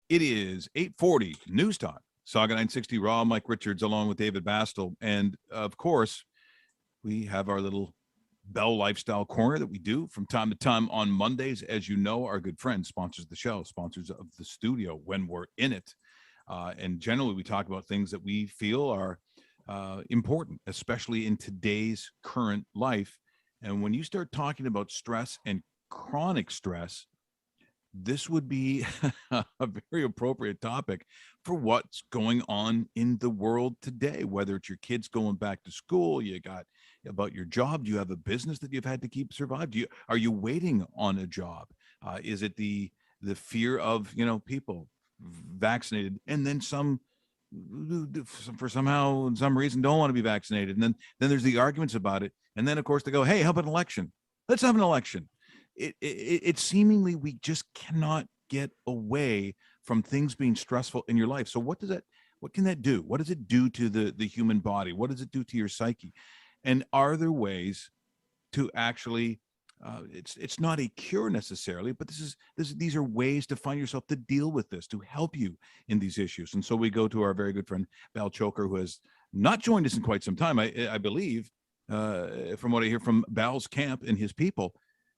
It is 8:40 news time. Saga 960 Raw, Mike Richards, along with David Bastel. And of course, we have our little Bell Lifestyle Corner that we do from time to time on Mondays. As you know, our good friend sponsors the show, sponsors of the studio when we're in it. And generally, we talk about things that we feel are important, especially in today's current life. And when you start talking about stress and chronic stress, this would be a very appropriate topic for what's going on in the world today, whether it's your kids going back to school, you got about your job, do you have a business that you've had to keep survive? Are you waiting on a job? Is it the fear of, people vaccinated and then some for somehow some reason don't want to be vaccinated, and then there's the arguments about it, and then of course they go, hey, how about an election? Let's have an election. It seemingly we just cannot get away from things being stressful in your life. So what can that do? What does it do to the human body? What does it do to your psyche? And are there ways to actually it's not a cure necessarily, but these are ways to find yourself to deal with this, to help you in these issues. And so we go to our very good friend Bal Chhoker, who has not joined us in quite some time. I believe, from what I hear from Bal's camp and his people,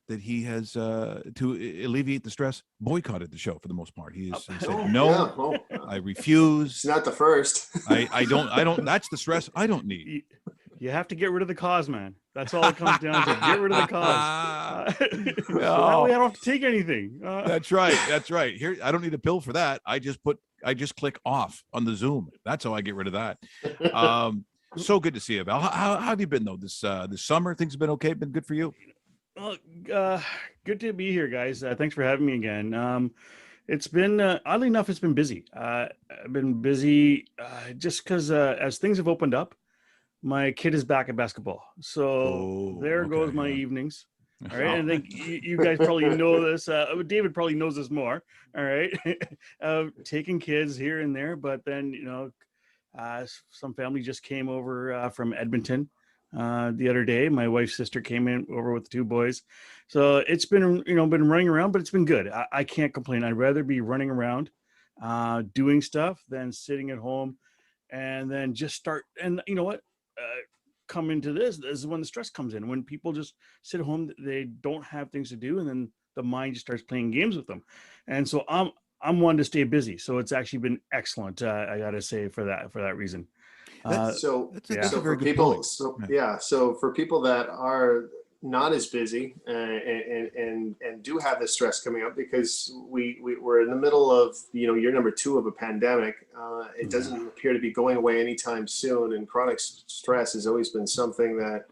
that he has, to alleviate the stress, boycotted the show for the most part. He said, no, I refuse. It's not the first. I don't, that's the stress I don't need. You have to get rid of the cause, man. That's all it comes down to. Get rid of the cause. So that way I don't have to take anything. That's right. Here, I don't need a pill for that. I just click off on the Zoom. That's how I get rid of that. So good to see you, Val. How have you been though this summer? Things have been okay. Been good for you? Well, good to be here, guys. Thanks for having me again. It's been, oddly enough, it's been busy. I've been busy just because as things have opened up, my kid is back at basketball. So there goes my evenings. All right. And I think you guys probably know this. David probably knows this more. All right. Taking kids here and there. But then, some family just came over from Edmonton. The other day, my wife's sister came in over with the two boys. So it's been, been running around, but it's been good. I can't complain. I'd rather be running around, doing stuff than sitting at home and then just start. And you know what? Come into this is when the stress comes in, when people just sit at home, they don't have things to do. And then the mind just starts playing games with them. And so I'm one to stay busy. So it's actually been excellent. I got to say for that reason. So for people that are not as busy and do have this stress coming up, because we're in the middle of year number 2 of a pandemic. It doesn't appear to be going away anytime soon, and chronic stress has always been something that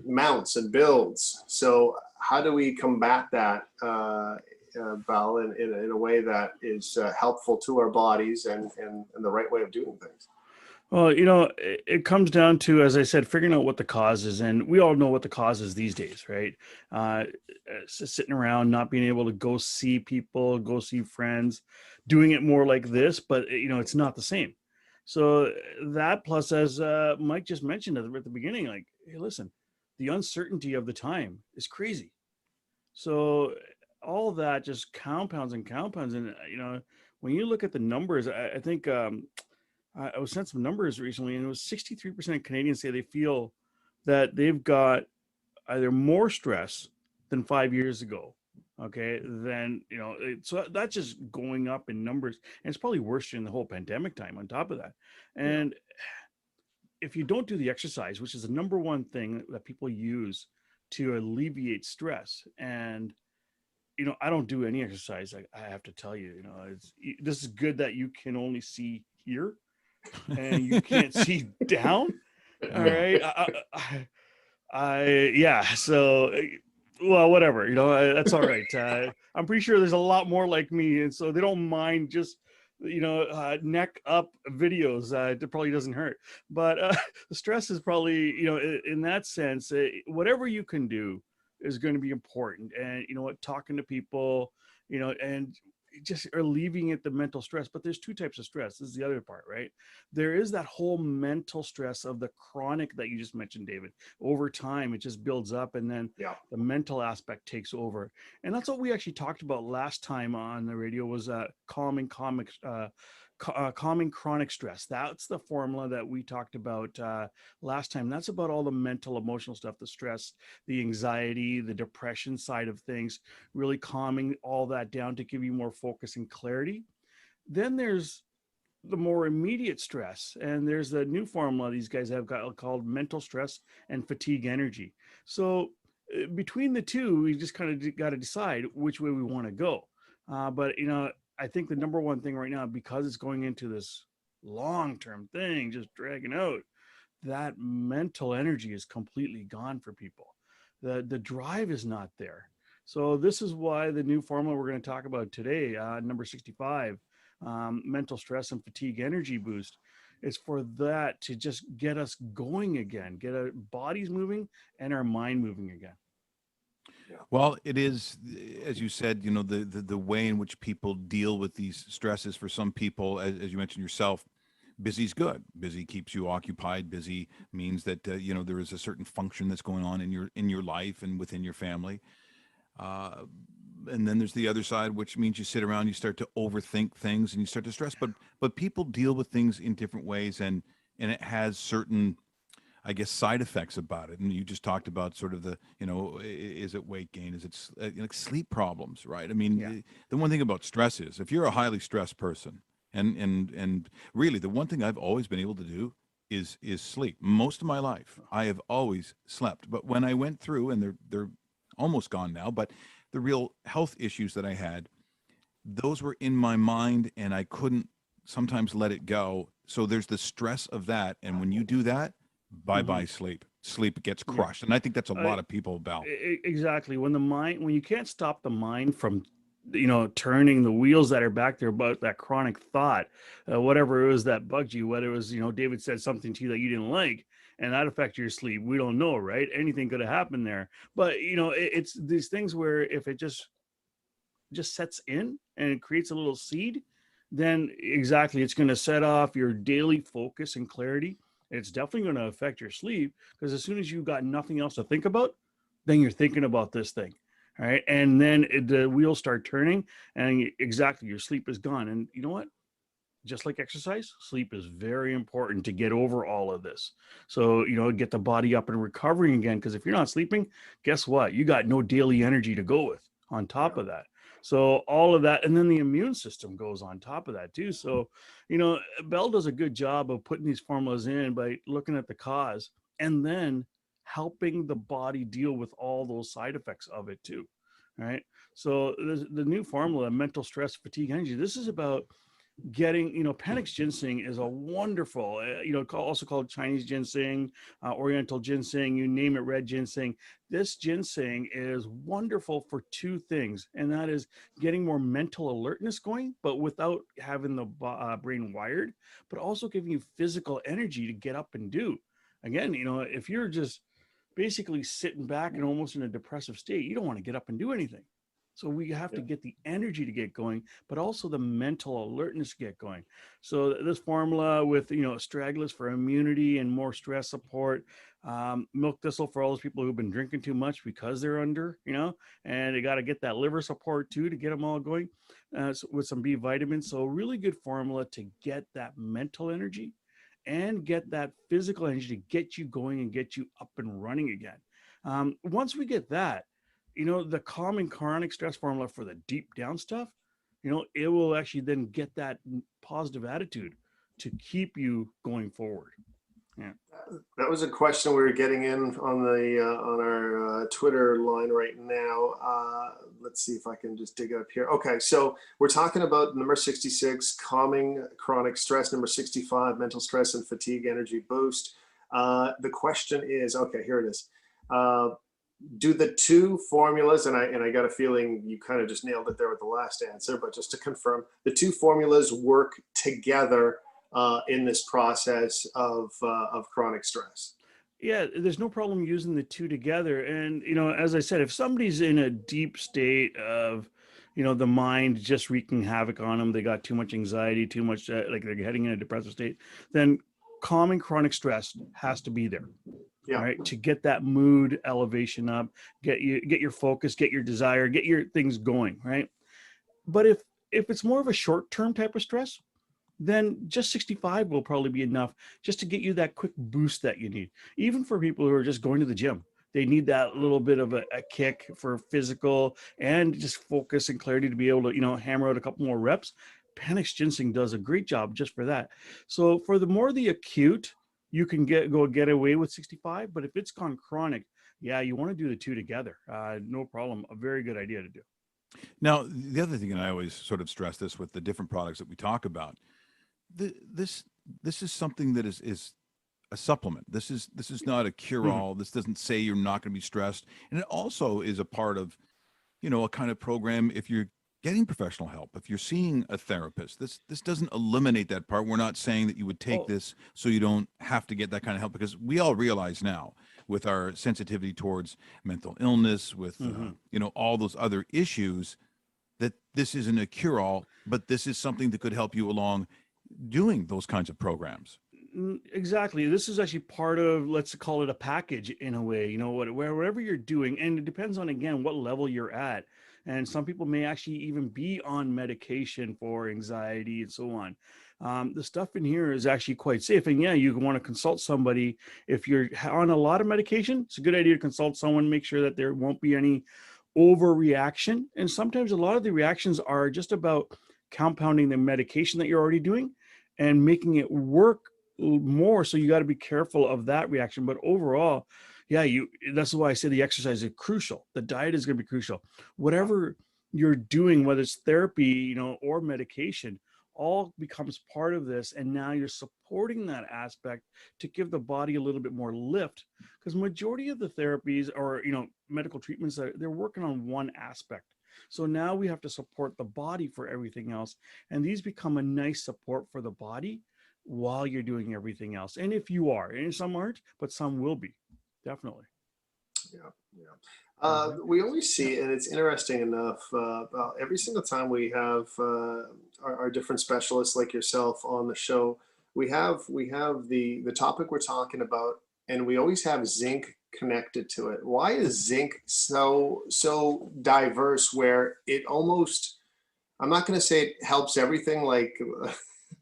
mounts and builds. So how do we combat that, Bal, in a way that is helpful to our bodies and the right way of doing things? Well, it comes down to, as I said, figuring out what the cause is. And we all know what the cause is these days, right? Sitting around, not being able to go see people, go see friends, doing it more like this, but, it's not the same. So that plus, as Mike just mentioned at the beginning, like, hey, listen, the uncertainty of the time is crazy. So all that just compounds. And, when you look at the numbers, I think, I was sent some numbers recently, and it was 63% of Canadians say they feel that they've got either more stress than 5 years ago. Okay. Then, so that's just going up in numbers, and it's probably worse during the whole pandemic time on top of that. And if you don't do the exercise, which is the number one thing that people use to alleviate stress, and, I don't do any exercise. I have to tell you, this is good that you can only see here and you can't see down. All right. So, well, whatever, that's all right. I'm pretty sure there's a lot more like me. And so they don't mind just, neck up videos. It probably doesn't hurt, but the stress is probably, in that sense, whatever you can do is going to be important. And talking to people, and just alleviating the mental stress. But there's two types of stress. This is the other part, right? There is that whole mental stress of the chronic that you just mentioned, David. Over time, it just builds up, and then the mental aspect takes over. And that's what we actually talked about last time on the radio, was calming chronic stress. That's the formula that we talked about last time. That's about all the mental, emotional stuff, the stress, the anxiety, the depression side of things, really calming all that down to give you more focus and clarity. Then there's the more immediate stress, and there's the new formula these guys have got called mental stress and fatigue energy. So between the two, we just kind of got to decide which way we want to go. But I think the number one thing right now, because it's going into this long-term thing, just dragging out, that mental energy is completely gone for people. The drive is not there. So this is why the new formula we're going to talk about today, number 65, mental stress and fatigue energy boost, is for that to just get us going again, get our bodies moving and our mind moving again. Well, it is, as you said, the way in which people deal with these stresses. For some people, as you mentioned yourself, busy's good. Busy keeps you occupied. Busy means that there is a certain function that's going on in your life and within your family. And then there's the other side, which means you sit around, you start to overthink things, and you start to stress. But people deal with things in different ways, and it has certain, I guess, side effects about it. And you just talked about sort of the, is it weight gain? Is it sleep problems, right? I mean, the one thing about stress is, if you're a highly stressed person, and really the one thing I've always been able to do is sleep. Most of my life, I have always slept. But when I went through, and they're almost gone now, but the real health issues that I had, those were in my mind, and I couldn't sometimes let it go. So there's the stress of that. And when you do that, bye-bye sleep. Sleep gets crushed. And I think that's a lot of people, Bal. Exactly. When you can't stop the mind from, turning the wheels that are back there about that chronic thought, whatever it was that bugged you, whether it was, David said something to you that you didn't like, and that affected your sleep. We don't know, right? Anything could have happened there. But, it's these things where if it just sets in and it creates a little seed, then exactly, it's going to set off your daily focus and clarity. It's definitely going to affect your sleep, because as soon as you've got nothing else to think about, then you're thinking about this thing. All right. And then the wheels start turning, and exactly, your sleep is gone. And you know what? Just like exercise, sleep is very important to get over all of this. So, get the body up and recovering again. Because if you're not sleeping, guess what? You got no daily energy to go with on top of that. So all of that, and then the immune system goes on top of that too. So, Bell does a good job of putting these formulas in by looking at the cause and then helping the body deal with all those side effects of it too. Right. So the new formula, mental stress, fatigue, energy, this is about getting, Panax ginseng is a wonderful, also called Chinese ginseng, Oriental ginseng, you name it, red ginseng. This ginseng is wonderful for two things, and that is getting more mental alertness going, but without having the brain wired, but also giving you physical energy to get up and do. Again, if you're just basically sitting back and almost in a depressive state, you don't want to get up and do anything. So we have to get the energy to get going, but also the mental alertness to get going. So this formula with, astragalus for immunity and more stress support, milk thistle for all those people who've been drinking too much because they're under, and they got to get that liver support too to get them all going, so with some B vitamins. So really good formula to get that mental energy and get that physical energy to get you going and get you up and running again. Once we get that, the calming chronic stress formula for the deep down stuff, it will actually then get that positive attitude to keep you going forward. Yeah. That was a question we were getting in on our Twitter line right now. Let's see if I can just dig it up here. Okay, so we're talking about number 66, calming chronic stress, number 65, mental stress and fatigue energy boost. The question is, okay, here it is. Do the two formulas, and I got a feeling you kind of just nailed it there with the last answer, but just to confirm, the two formulas work together in this process of chronic stress? Yeah, there's no problem using the two together. And, as I said, if somebody's in a deep state of, the mind just wreaking havoc on them. They got too much anxiety, too much, like they're heading in a depressive state. Then calming chronic stress has to be there. Yeah. Right, to get that mood elevation up, get your focus, get your desire, get your things going, right? But if it's more of a short-term type of stress, then just 65 will probably be enough just to get you that quick boost that you need. Even for people who are just going to the gym, they need that little bit of a kick for physical and just focus and clarity to be able to, hammer out a couple more reps. Panax ginseng does a great job just for that. So for the more the acute, you can get away with 65, but if it's gone chronic, yeah, you want to do the two together. No problem. A very good idea to do. Now, the other thing, and I always sort of stress this with the different products that we talk about, this is something that is a supplement. This is not a cure-all. This doesn't say you're not going to be stressed, and it also is a part of, a kind of program if you're getting professional help, if you're seeing a therapist. This doesn't eliminate that part. We're not saying that you would take this so you don't have to get that kind of help, because we all realize now, with our sensitivity towards mental illness, with all those other issues, that this isn't a cure-all, but this is something that could help you along doing those kinds of programs. Exactly. This is actually part of, let's call it a package in a way, wherever you're doing. And it depends on, again, what level you're at. And some people may actually even be on medication for anxiety and so on. The stuff in here is actually quite safe. And yeah, you want to consult somebody. If you're on a lot of medication, it's a good idea to consult someone, make sure that there won't be any overreaction. And sometimes a lot of the reactions are just about compounding the medication that you're already doing and making it work more. So you got to be careful of that reaction. But overall, yeah, that's why I say the exercise is crucial. The diet is going to be crucial. Whatever you're doing, whether it's therapy, or medication, all becomes part of this. And now you're supporting that aspect to give the body a little bit more lift, because majority of the therapies or, medical treatments, they're working on one aspect. So now we have to support the body for everything else. And these become a nice support for the body while you're doing everything else. And if you are, and some aren't, but some will be, definitely. Yeah. We always see, and it's interesting enough, every single time we have our different specialists like yourself on the show, we have the topic we're talking about, and we always have zinc connected to it. Why is zinc so diverse, where it almost, I'm not going to say it helps everything, like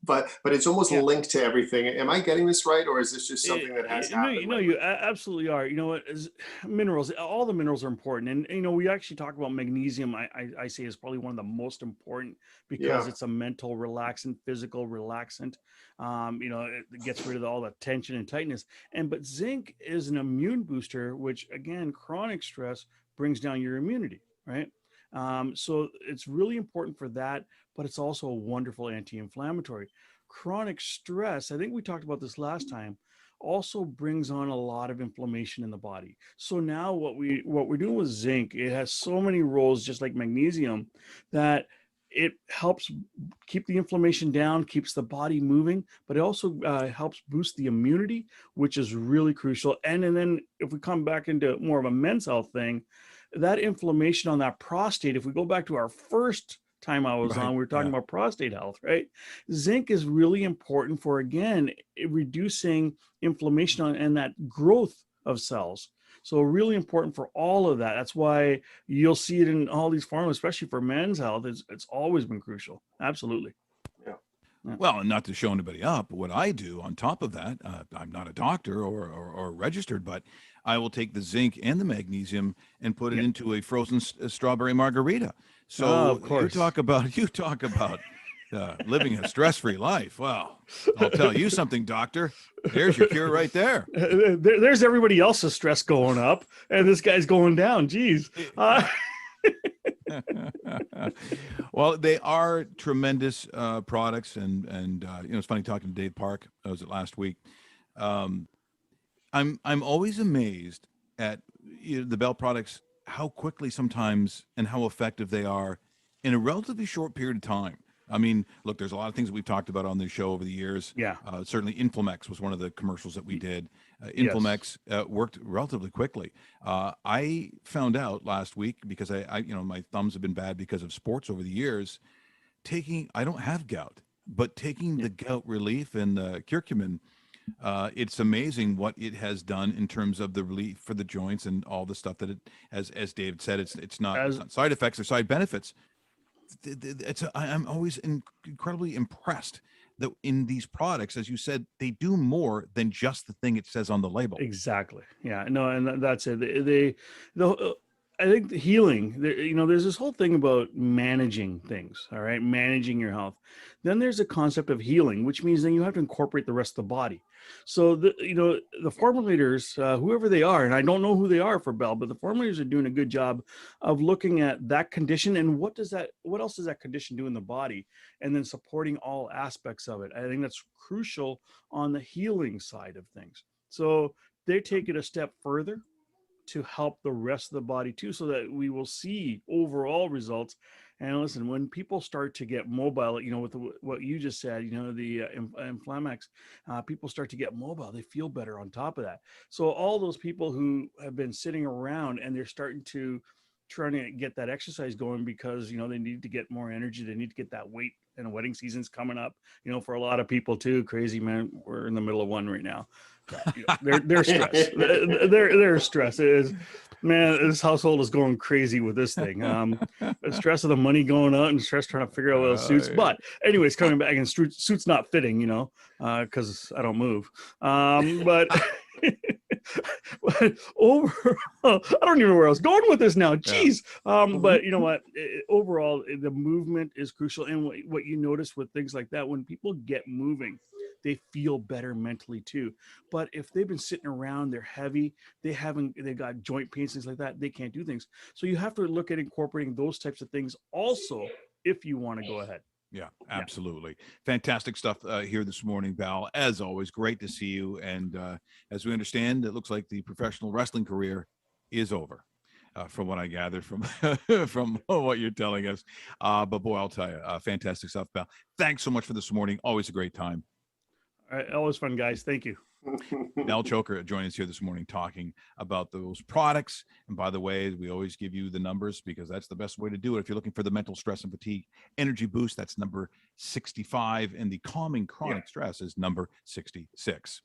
but it's almost linked to everything. Am I getting this right, or is this just something that has happened? No, you absolutely are. Minerals, all the minerals are important, and we actually talk about magnesium. I say is probably one of the most important, because it's a mental relaxant, physical relaxant. It gets rid of all the tension and tightness. But zinc is an immune booster, which again, chronic stress brings down your immunity, right? So it's really important for that, but it's also a wonderful anti-inflammatory. Chronic stress, I think we talked about this last time, also brings on a lot of inflammation in the body. So now what we're doing with zinc, it has so many roles, just like magnesium, that it helps keep the inflammation down, keeps the body moving, but it also helps boost the immunity, which is really crucial. And then if we come back into more of a men's health thing, that inflammation on that prostate, if we go back to our first time I was on, we were talking about prostate health, right? Zinc is really important for, again, reducing inflammation and that growth of cells. So really important for all of that. That's why you'll see it in all these formulas, especially for men's health. It's always been crucial. Absolutely. Yeah. Well, and not to show anybody up, but what I do on top of that, I'm not a doctor or registered, but I will take the zinc and the magnesium and put it into a frozen strawberry margarita. So of course. you talk about living a stress-free life. Well, I'll tell you something, doctor. There's your cure right there. There's everybody else's stress going up, and this guy's going down. Geez. Well, they are tremendous products, and it's funny talking to Dave Park. I was it last week. I'm always amazed at the Bal products, how quickly sometimes and how effective they are in a relatively short period of time. I mean, look, there's a lot of things that we've talked about on this show over the years. Yeah. Certainly Inflamex was one of the commercials that we did. Yes. Inflamex worked relatively quickly. I found out last week because I, you know, my thumbs have been bad because of sports over the years. I don't have gout, but taking the gout relief and the curcumin, it's amazing what it has done in terms of the relief for the joints and all the stuff that it, as David said, it's not side effects or side benefits. I'm always incredibly impressed that in these products, as you said, they do more than just the thing it says on the label. Exactly. Yeah. No, and that's it. I think the healing, you know, there's this whole thing about managing things, all right, managing your health. Then there's a concept of healing, which means then you have to incorporate the rest of the body. So, you know, the formulators, whoever they are, and I don't know who they are for Bell, but the formulators are doing a good job of looking at that condition and what else does that condition do in the body, and then supporting all aspects of it. I think that's crucial on the healing side of things. So they take it a step further to help the rest of the body too, so that we will see overall results. And listen, when people start to get mobile, you know, with what you just said, you know, the Inflamex, people start to get mobile, they feel better on top of that. So all those people who have been sitting around and they're starting to trying to get that exercise going because, you know, they need to get more energy, they need to get that weight, and wedding season's coming up, you know, for a lot of people too. Crazy, man, we're in the middle of one right now. You know, they're stressed. They're stressed. It is, man, this household is going crazy with this thing. The stress of the money going out and stress trying to figure out what else suits. But anyways, coming back, and suits not fitting, you know, because I don't move. But overall, I don't even know where I was going with this now. Jeez. But you know what? Overall, the movement is crucial. And what you notice with things like that, when people get moving, they feel better mentally too. But if they've been sitting around, they're heavy, they got joint pains, things like that, they can't do things. So you have to look at incorporating those types of things also if you want to go ahead. Yeah, absolutely. Yeah. Fantastic stuff here this morning, Bal. As always, great to see you. And as we understand, it looks like the professional wrestling career is over. From what I gather from from what you're telling us. But boy, I'll tell you, fantastic stuff, Bal. Thanks so much for this morning. Always a great time. All right, always fun, guys. Thank you. Bal Chhoker joining us here this morning talking about those products. And by the way, we always give you the numbers because that's the best way to do it. If you're looking for the mental stress and fatigue energy boost, that's number 65. And the calming chronic stress is number 66.